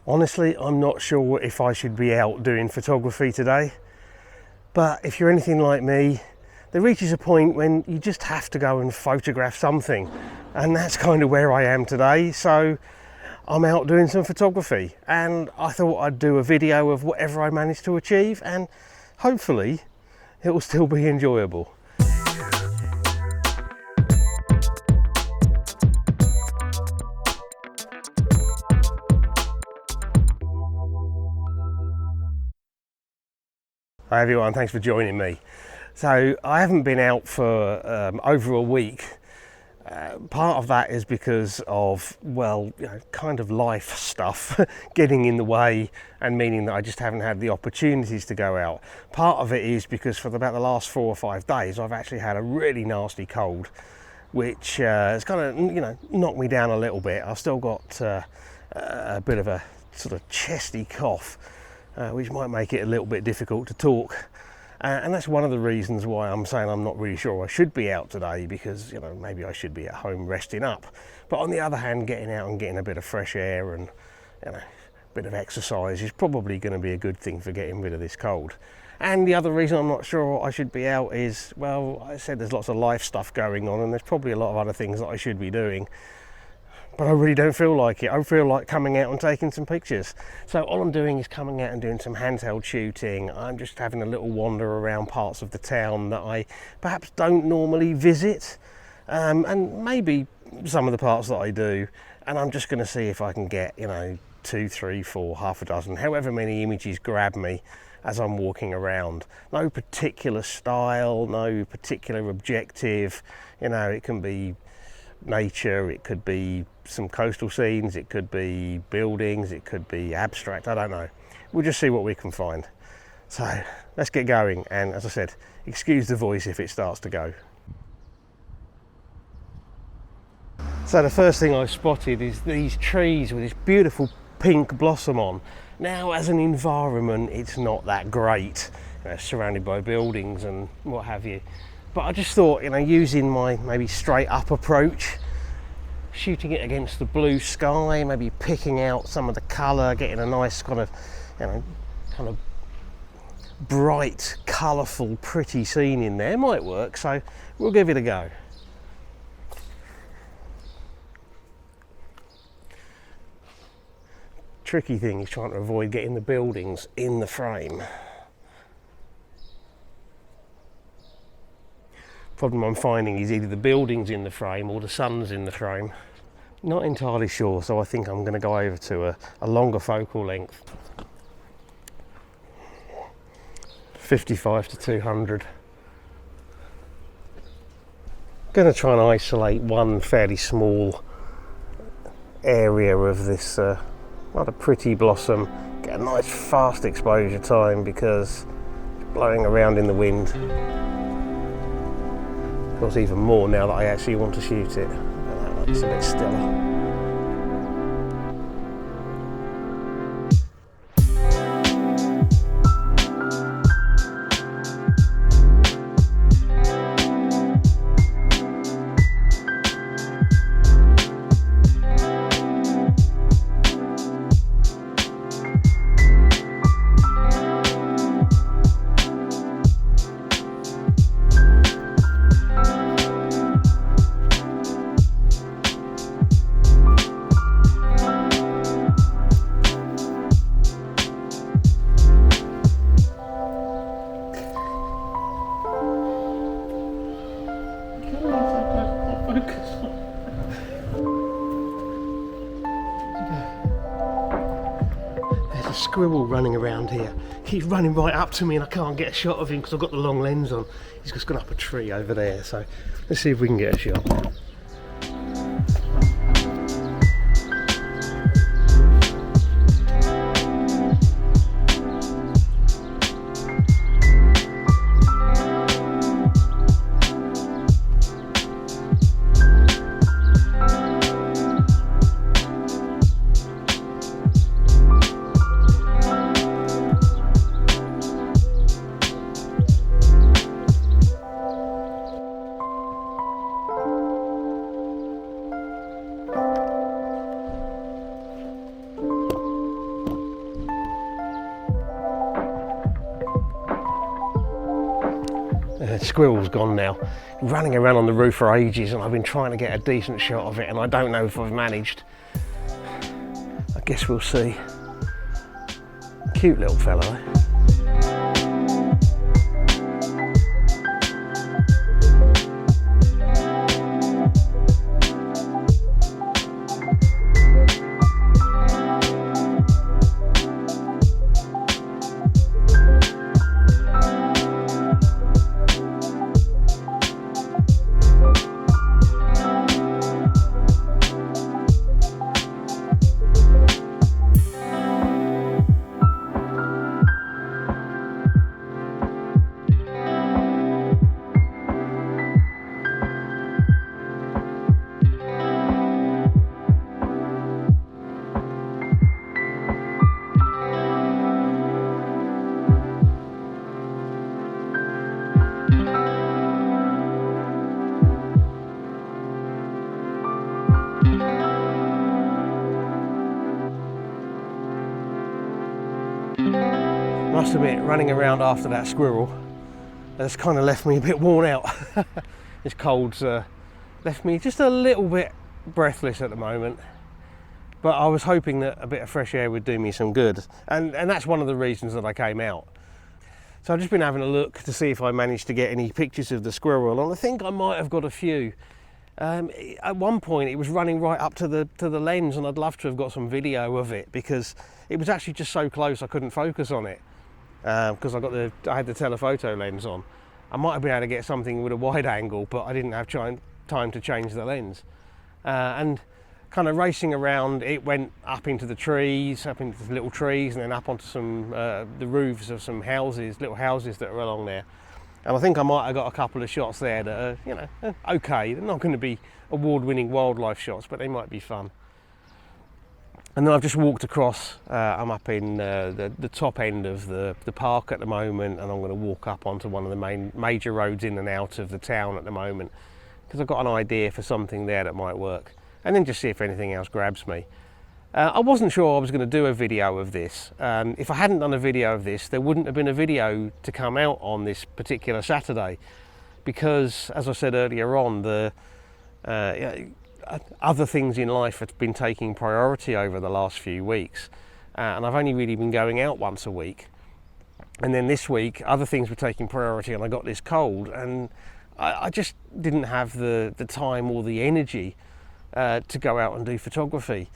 Honestly, I'm not sure if I should be out doing photography today, but if you're anything like me, there reaches a point when you just have to go and photograph something, and that's kind of where I am today. So I'm out doing some photography, and I thought I'd do a video of whatever I managed to achieve, and hopefully it will still be enjoyable. Hi everyone, thanks for joining me. So I haven't been out for over a week. Part of that is because of, well, kind of life stuff getting in the way and meaning that I just haven't had the opportunities to go out. Part of it is because for about the last 4 or 5 days I've actually had a really nasty cold, which has kind of knocked me down a little bit. I've still got a bit of a sort of chesty cough, which might make it a little bit difficult to talk. And that's one of the reasons why I'm saying I'm not really sure I should be out today, because maybe I should be at home resting up. But on the other hand, getting out and getting a bit of fresh air and a bit of exercise is probably going to be a good thing for getting rid of this cold. And the other reason I'm not sure I should be out is, well, I said there's lots of life stuff going on, and there's probably a lot of other things that I should be doing. But I really don't feel like it. I feel like coming out and taking some pictures. So all I'm doing is coming out and doing some handheld shooting. I'm just having a little wander around parts of the town that I perhaps don't normally visit, and maybe some of the parts that I do. And I'm just going to see if I can get 2, 3, 4, half a dozen, however many images grab me as I'm walking around. No particular style, no particular objective. It can be nature, it could be some coastal scenes, it could be buildings, it could be abstract, I don't know. We'll just see what we can find. So let's get going, and as I said, excuse the voice if it starts to go. So the first thing I spotted is these trees with this beautiful pink blossom on. Now, as an environment, it's not that great, surrounded by buildings and what have you. But I just thought, using my maybe straight up approach, shooting it against the blue sky, maybe picking out some of the colour, getting a nice kind of bright, colourful, pretty scene in there might work. So we'll give it a go. Tricky thing is trying to avoid getting the buildings in the frame. Problem I'm finding is either the building's in the frame or the sun's in the frame. Not entirely sure, so I think I'm going to go over to a longer focal length. 55 to 200. Going to try and isolate one fairly small area of this rather pretty blossom. Get a nice fast exposure time because it's blowing around in the wind. Of course, even more now that I actually want to shoot it. That looks a bit stiller. There's a squirrel running around here. He's running right up to me and I can't get a shot of him because I've got the long lens on. He's just gone up a tree over there, so let's see if we can get a shot. the squirrel's gone now. Running around on the roof for ages, and I've been trying to get a decent shot of it, and I don't know if I've managed. I guess we'll see. Cute little fella though. Must admit, running around after that squirrel has kind of left me a bit worn out. This cold's left me just a little bit breathless at the moment, but I was hoping that a bit of fresh air would do me some good, and that's one of the reasons that I came out. So I've just been having a look to see if I managed to get any pictures of the squirrel, and I think I might have got a few. At one point it was running right up to the lens, and I'd love to have got some video of it because it was actually just so close I couldn't focus on it because I had the telephoto lens on. I might have been able to get something with a wide angle, but I didn't have time to change the lens. And kind of racing around, it went up into the trees, up into the little trees, and then up onto some the roofs of some houses, little houses that are along there. And I think I might have got a couple of shots there that are, you know, okay. They're not going to be award-winning wildlife shots, but they might be fun. And then I've just walked across. I'm up in the top end of the park at the moment, and I'm going to walk up onto one of the major roads in and out of the town at the moment because I've got an idea for something there that might work. And then just see if anything else grabs me. I wasn't sure I was going to do a video of this. If I hadn't done a video of this, there wouldn't have been a video to come out on this particular Saturday because, as I said earlier on, the other things in life have been taking priority over the last few weeks, and I've only really been going out once a week. And then this week, other things were taking priority, and I got this cold, and I just didn't have the time or the energy to go out and do photography.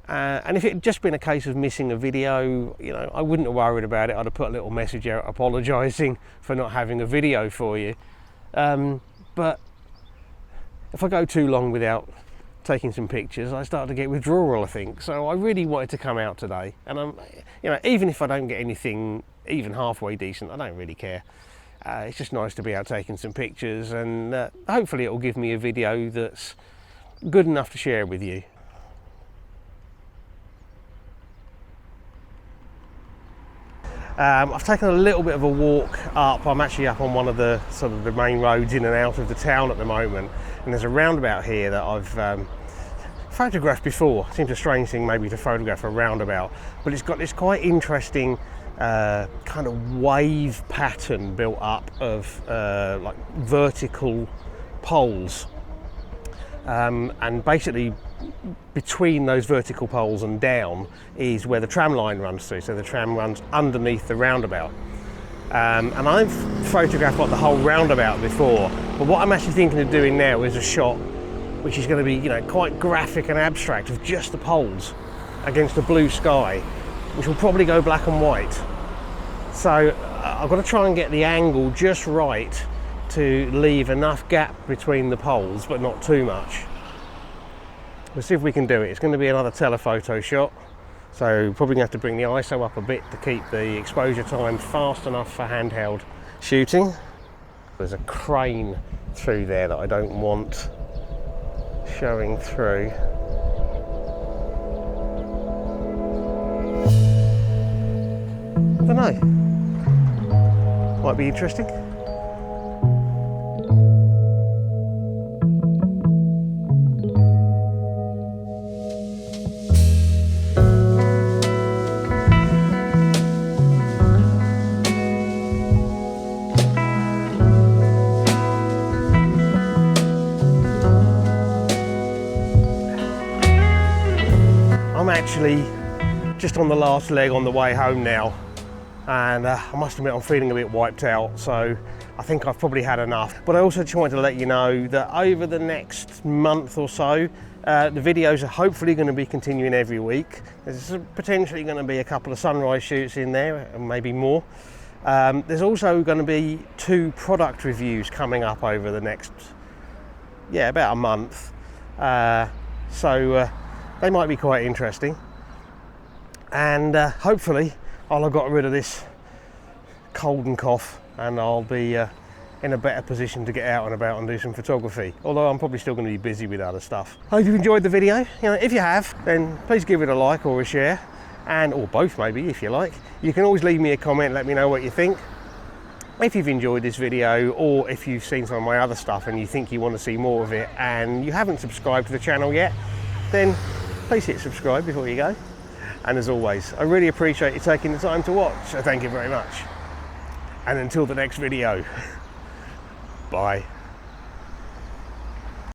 And if it had just been a case of missing a video, you know, I wouldn't have worried about it. I'd have put a little message out apologising for not having a video for you. But if I go too long without taking some pictures, I start to get withdrawal, I think. So I really wanted to come out today. And you know, even if I don't get anything even halfway decent, I don't really care. It's just nice to be out taking some pictures, and hopefully it will give me a video that's good enough to share with you. I've taken a little bit of a walk up. I'm actually up on one of the sort of the main roads in and out of the town at the moment, and there's a roundabout here that I've photographed before. It seems a strange thing maybe to photograph a roundabout, but it's got this quite interesting kind of wave pattern built up of like vertical poles, and basically between those vertical poles and down is where the tram line runs through. So the tram runs underneath the roundabout, and I've photographed like the whole roundabout before, but what I'm actually thinking of doing now is a shot which is going to be, you know, quite graphic and abstract of just the poles against the blue sky, which will probably go black and white. So I've got to try and get the angle just right to leave enough gap between the poles, but not too much. We'll see if we can do it. It's going to be another telephoto shot, so probably going to have to bring the ISO up a bit to keep the exposure time fast enough for handheld shooting. There's a crane through there that I don't want showing through. I don't know. Might be interesting. literally just on the last leg on the way home now, and I must admit I'm feeling a bit wiped out, so I think I've probably had enough. But I also just wanted to let you know that over the next month or so, the videos are hopefully going to be continuing every week. There's potentially going to be a couple of sunrise shoots in there, and maybe more. There's also going to be 2 product reviews coming up over the next, about a month. So they might be quite interesting. And hopefully I'll have got rid of this cold and cough, and I'll be in a better position to get out and about and do some photography, although I'm probably still going to be busy with other stuff. Hope you've enjoyed the video. If you have, then please give it a like or a share, or both maybe if you like. You can always leave me a comment, let me know what you think. If you've enjoyed this video, or if you've seen some of my other stuff and you think you want to see more of it and you haven't subscribed to the channel yet, then please hit subscribe before you go. And as always, I really appreciate you taking the time to watch, so thank you very much. And until the next video, bye.